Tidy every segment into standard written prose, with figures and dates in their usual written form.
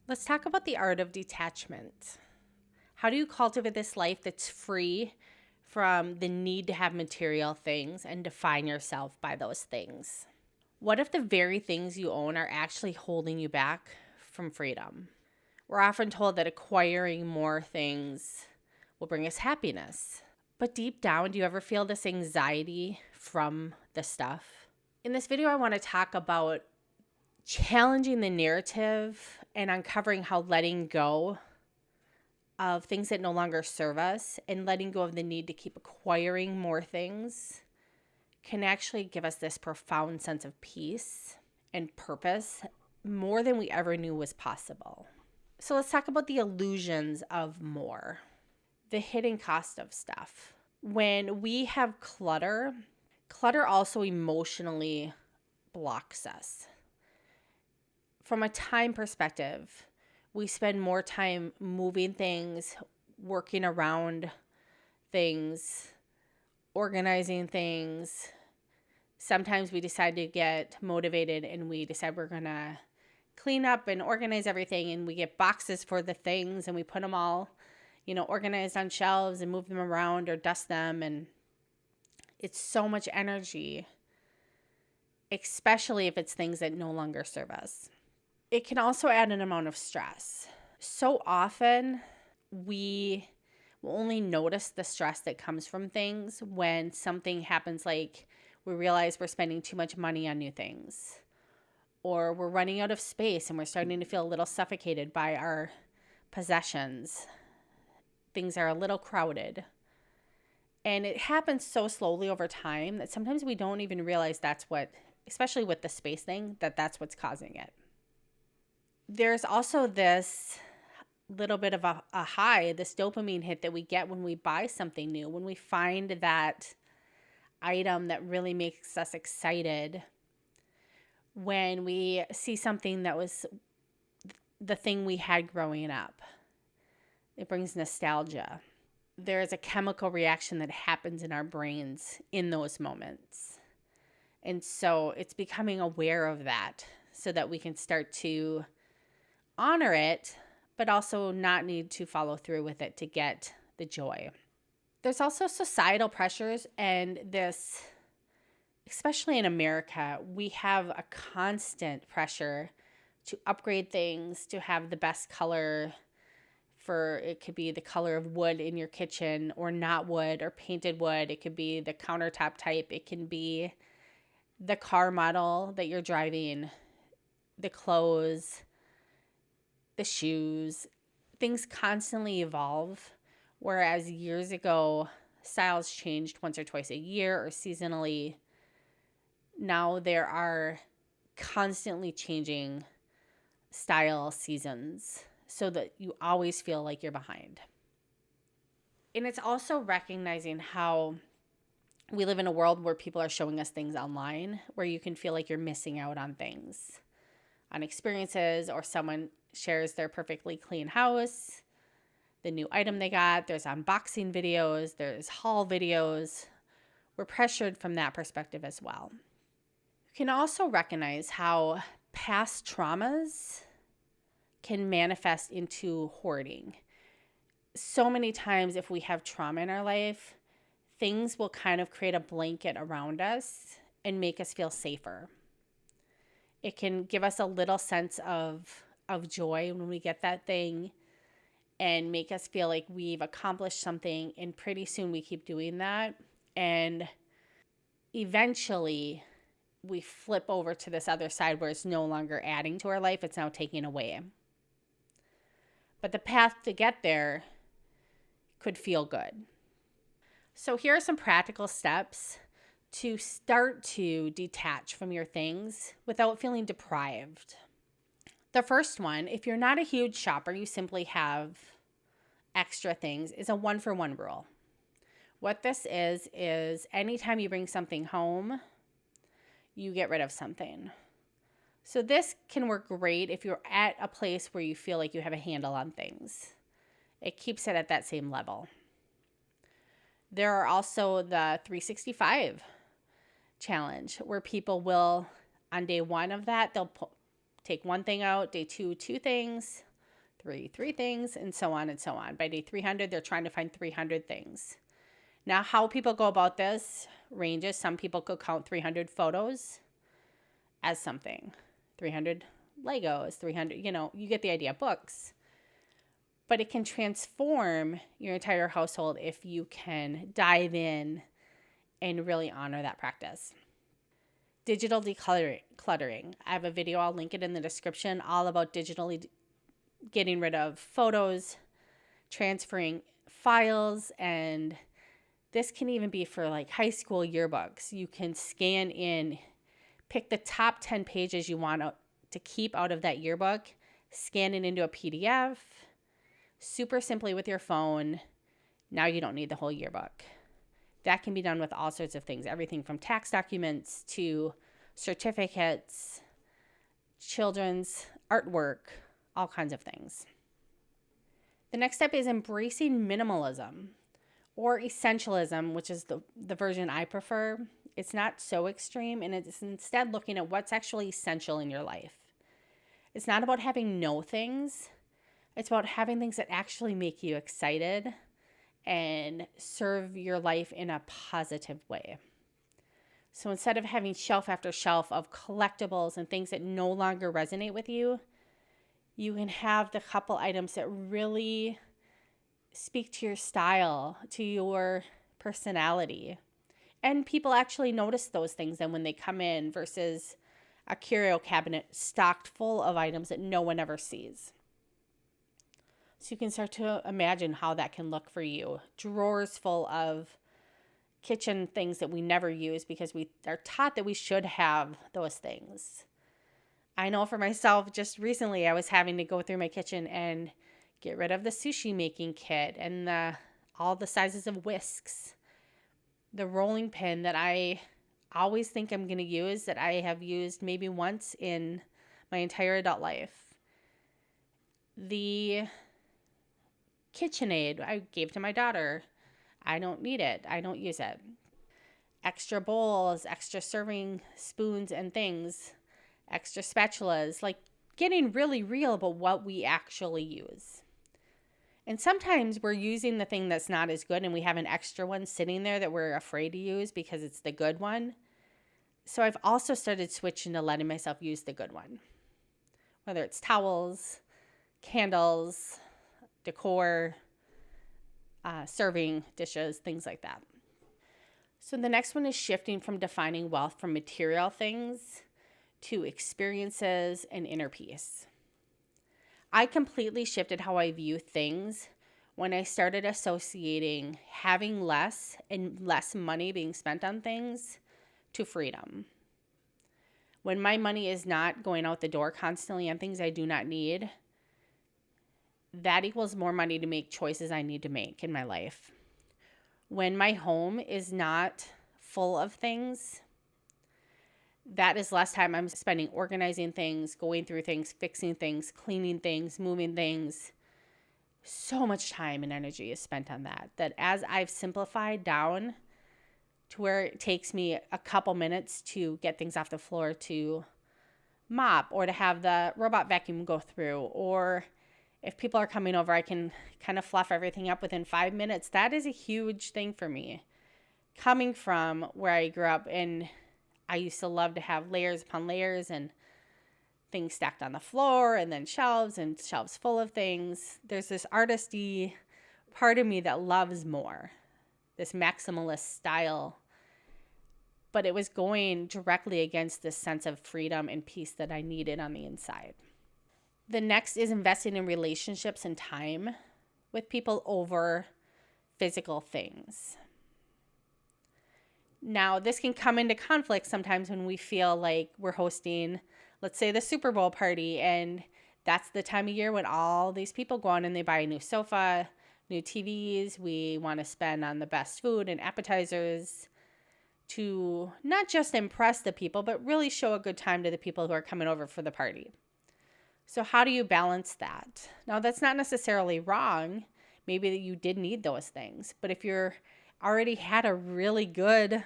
Let's talk about the art of detachment. How do you cultivate this life that's free from the need to have material things and define yourself by those things? What if the very things you own are actually holding you back from freedom? We're often told that acquiring more things will bring us happiness. But deep down, do you ever feel this anxiety from the stuff? In this video, I want to talk about challenging the narrative and uncovering how letting go of things that no longer serve us and letting go of the need to keep acquiring more things can actually give us this profound sense of peace and purpose more than we ever knew was possible. So let's talk about the illusions of more, the hidden cost of stuff. When we have clutter also emotionally blocks us. From a time perspective, we spend more time moving things, working around things, organizing things. Sometimes we decide to get motivated and we decide we're going to clean up and organize everything, and we get boxes for the things and we put them all, organized on shelves and move them around or dust them. And it's so much energy, especially if it's things that no longer serve us. It can also add an amount of stress. So often we will only notice the stress that comes from things when something happens, like we realize we're spending too much money on new things, or we're running out of space and we're starting to feel a little suffocated by our possessions. Things are a little crowded. And it happens so slowly over time that sometimes we don't even realize that's what, especially with the space thing, that's what's causing it. There's also this little bit of a high, this dopamine hit that we get when we buy something new, when we find that item that really makes us excited, when we see something that was the thing we had growing up. It brings nostalgia. There is a chemical reaction that happens in our brains in those moments. And so it's becoming aware of that so that we can start to honor it, but also not need to follow through with it to get the joy. There's also societal pressures, and this, especially in America, we have a constant pressure to upgrade things, to have the best color. It could be the color of wood in your kitchen or not wood or painted wood. It could be the countertop type. It can be the car model that you're driving, the clothes, the shoes. Things constantly evolve, whereas years ago, styles changed once or twice a year or seasonally. Now there are constantly changing style seasons so that you always feel like you're behind. And it's also recognizing how we live in a world where people are showing us things online, where you can feel like you're missing out on things, on experiences, or someone shares their perfectly clean house, the new item they got. There's unboxing videos, there's haul videos. We're pressured from that perspective as well. You can also recognize how past traumas can manifest into hoarding. So many times if we have trauma in our life, things will kind of create a blanket around us and make us feel safer. It can give us a little sense of joy when we get that thing and make us feel like we've accomplished something, and pretty soon we keep doing that, and eventually we flip over to this other side where it's no longer adding to our life, it's now taking away. But the path to get there could feel good. So here are some practical steps to start to detach from your things without feeling deprived. The first one, if you're not a huge shopper, you simply have extra things, is a 1-for-1 rule. What this is anytime you bring something home, you get rid of something. So this can work great if you're at a place where you feel like you have a handle on things. It keeps it at that same level. There are also the 365 challenge where people will, on day 1 of that, they'll take one thing out, day 2, 2 things, three things, and so on and so on. By day 300, they're trying to find 300 things. Now, how people go about this ranges. Some people could count 300 photos as something, 300 Legos, 300, you get the idea, books. But it can transform your entire household if you can dive in and really honor that practice. Digital decluttering. I have a video, I'll link it in the description, all about digitally getting rid of photos, transferring files, and this can even be for like high school yearbooks. You can scan in, pick the top 10 pages you want to keep out of that yearbook, scan it into a PDF, super simply with your phone. Now you don't need the whole yearbook. That can be done with all sorts of things, everything from tax documents to certificates, children's artwork, all kinds of things. The next step is embracing minimalism or essentialism, which is the version I prefer. It's not so extreme, and it's instead looking at what's actually essential in your life. It's not about having no things. It's about having things that actually make you excited and serve your life in a positive way. So instead of having shelf after shelf of collectibles and things that no longer resonate with you, you can have the couple items that really speak to your style, to your personality. And people actually notice those things then when they come in versus a curio cabinet stocked full of items that no one ever sees. So you can start to imagine how that can look for you. Drawers full of kitchen things that we never use because we are taught that we should have those things. I know for myself, just recently I was having to go through my kitchen and get rid of the sushi making kit and all the sizes of whisks. The rolling pin that I always think I'm going to use that I have used maybe once in my entire adult life. The KitchenAid I gave to my daughter. I don't need it. I don't use it. Extra bowls, extra serving spoons and things, extra spatulas, like getting really real about what we actually use. And sometimes we're using the thing that's not as good and we have an extra one sitting there that we're afraid to use because it's the good one. So I've also started switching to letting myself use the good one. Whether it's towels, candles, decor, serving dishes, things like that. So the next one is shifting from defining wealth from material things to experiences and inner peace. I completely shifted how I view things when I started associating having less and less money being spent on things to freedom. When my money is not going out the door constantly on things I do not need, that equals more money to make choices I need to make in my life. When my home is not full of things, that is less time I'm spending organizing things, going through things, fixing things, cleaning things, moving things. So much time and energy is spent on that. That as I've simplified down to where it takes me a couple minutes to get things off the floor, to mop, or to have the robot vacuum go through, or if people are coming over, I can kind of fluff everything up within 5 minutes. That is a huge thing for me. Coming from where I grew up, and I used to love to have layers upon layers and things stacked on the floor and then shelves and shelves full of things. There's this artisty part of me that loves more, this maximalist style. But it was going directly against this sense of freedom and peace that I needed on the inside. The next is investing in relationships and time with people over physical things. Now, this can come into conflict sometimes when we feel like we're hosting, let's say, the Super Bowl party, and that's the time of year when all these people go on and they buy a new sofa, new TVs. We want to spend on the best food and appetizers to not just impress the people, but really show a good time to the people who are coming over for the party. So how do you balance that? Now, that's not necessarily wrong. Maybe that you did need those things. But if you're already had a really good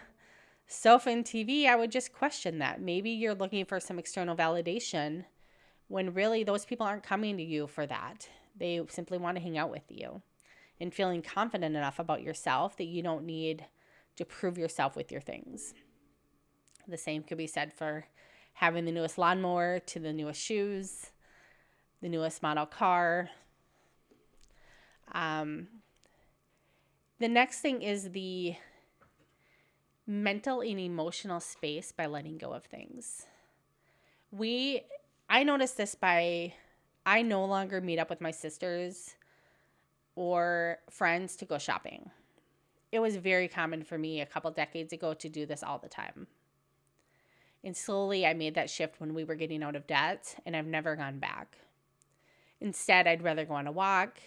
sofa and TV, I would just question that. Maybe you're looking for some external validation when really those people aren't coming to you for that. They simply want to hang out with you and feeling confident enough about yourself that you don't need to prove yourself with your things. The same could be said for having the newest lawnmower to the newest shoes, the newest model car. The next thing is the mental and emotional space by letting go of things. I noticed this I no longer meet up with my sisters or friends to go shopping. It was very common for me a couple decades ago to do this all the time. And slowly I made that shift when we were getting out of debt, and I've never gone back. Instead, I'd rather go on a walk,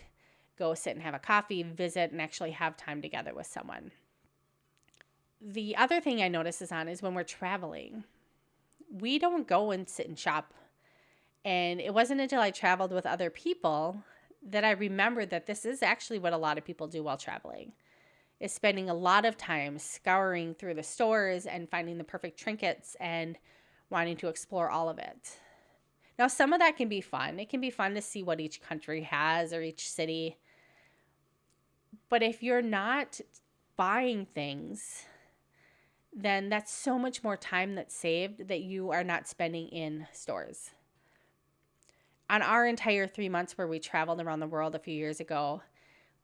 go sit and have a coffee, visit, and actually have time together with someone. The other thing I notice is when we're traveling. We don't go and sit and shop. And it wasn't until I traveled with other people that I remembered that this is actually what a lot of people do while traveling, is spending a lot of time scouring through the stores and finding the perfect trinkets and wanting to explore all of it. Now, some of that can be fun. It can be fun to see what each country has or each city. But if you're not buying things, then that's so much more time that's saved that you are not spending in stores. On our entire 3 months where we traveled around the world a few years ago,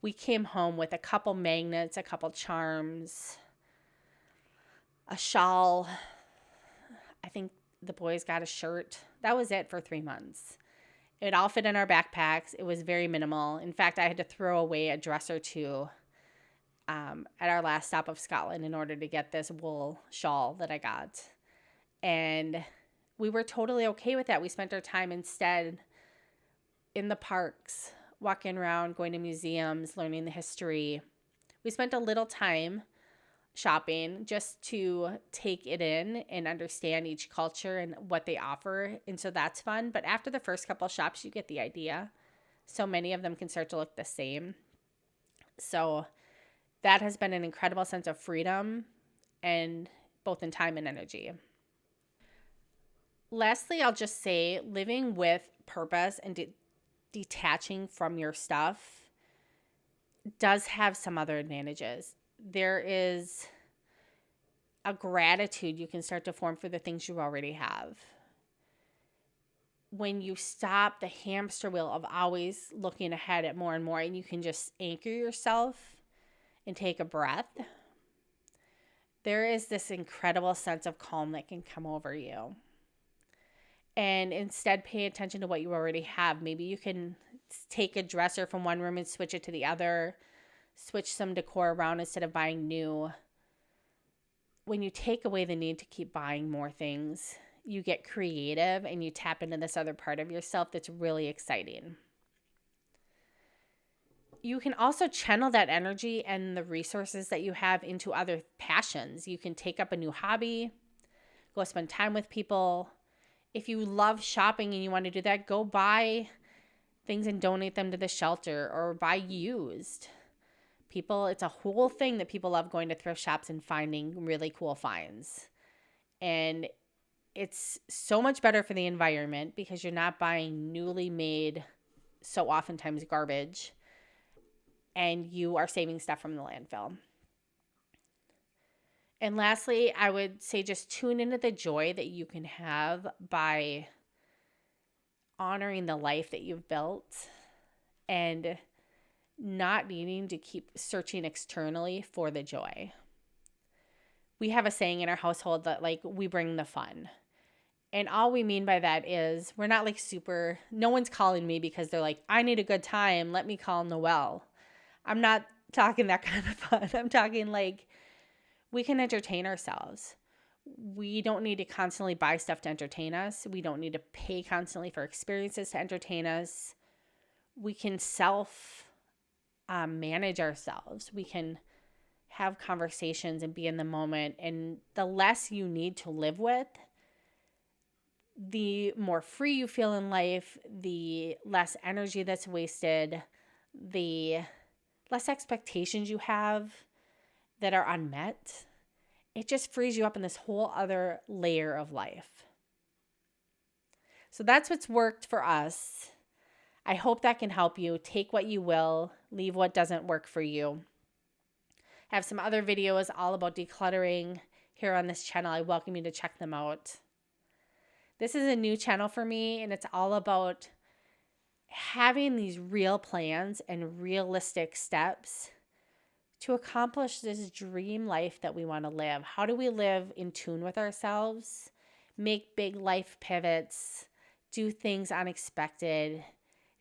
we came home with a couple magnets, a couple charms, a shawl. I think the boys got a shirt. That was it for 3 months. It all fit in our backpacks. It was very minimal. In fact, I had to throw away a dress or two at our last stop of Scotland in order to get this wool shawl that I got. And we were totally okay with that. We spent our time instead in the parks, walking around, going to museums, learning the history. We spent a little time shopping just to take it in and understand each culture and what they offer. And so that's fun. But after the first couple shops, you get the idea. So many of them can start to look the same. So that has been an incredible sense of freedom, and both in time and energy. Lastly, I'll just say living with purpose and detaching from your stuff does have some other advantages. There is a gratitude you can start to form for the things you already have. When you stop the hamster wheel of always looking ahead at more and more, and you can just anchor yourself and take a breath, there is this incredible sense of calm that can come over you. And instead pay attention to what you already have. Maybe you can take a dresser from one room and switch it to the other, switch some decor around instead of buying new. When you take away the need to keep buying more things, you get creative and you tap into this other part of yourself that's really exciting. You can also channel that energy and the resources that you have into other passions. You can take up a new hobby, go spend time with people. If you love shopping and you want to do that, go buy things and donate them to the shelter or buy used. It's a whole thing that people love going to thrift shops and finding really cool finds. And it's so much better for the environment because you're not buying newly made, so oftentimes garbage, and you are saving stuff from the landfill. And lastly, I would say just tune into the joy that you can have by honoring the life that you've built and not needing to keep searching externally for the joy. We have a saying in our household that we bring the fun. And all we mean by that is we're not no one's calling me because they're like, I need a good time, let me call Noelle. I'm not talking that kind of fun. I'm talking we can entertain ourselves. We don't need to constantly buy stuff to entertain us. We don't need to pay constantly for experiences to entertain us. We can manage ourselves. We can have conversations and be in the moment. And the less you need to live with, the more free you feel in life, the less energy that's wasted, the less expectations you have that are unmet. It just frees you up in this whole other layer of life. So that's what's worked for us. I hope that can help you. Take what you will, leave what doesn't work for you. I have some other videos all about decluttering here on this channel. I welcome you to check them out. This is a new channel for me, and it's all about having these real plans and realistic steps to accomplish this dream life that we want to live. How do we live in tune with ourselves, make big life pivots, do things unexpected,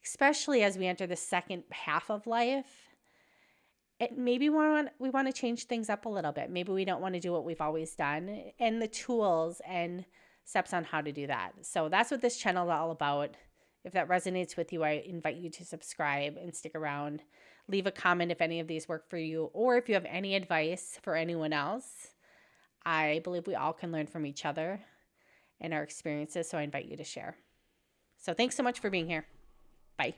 especially as we enter the second half of life? Maybe we want to change things up a little bit. Maybe we don't want to do what we've always done, and the tools and steps on how to do that. So that's what this channel is all about. If that resonates with you, I invite you to subscribe and stick around. Leave a comment if any of these work for you, or if you have any advice for anyone else. I believe we all can learn from each other and our experiences, so I invite you to share. So thanks so much for being here. Bye.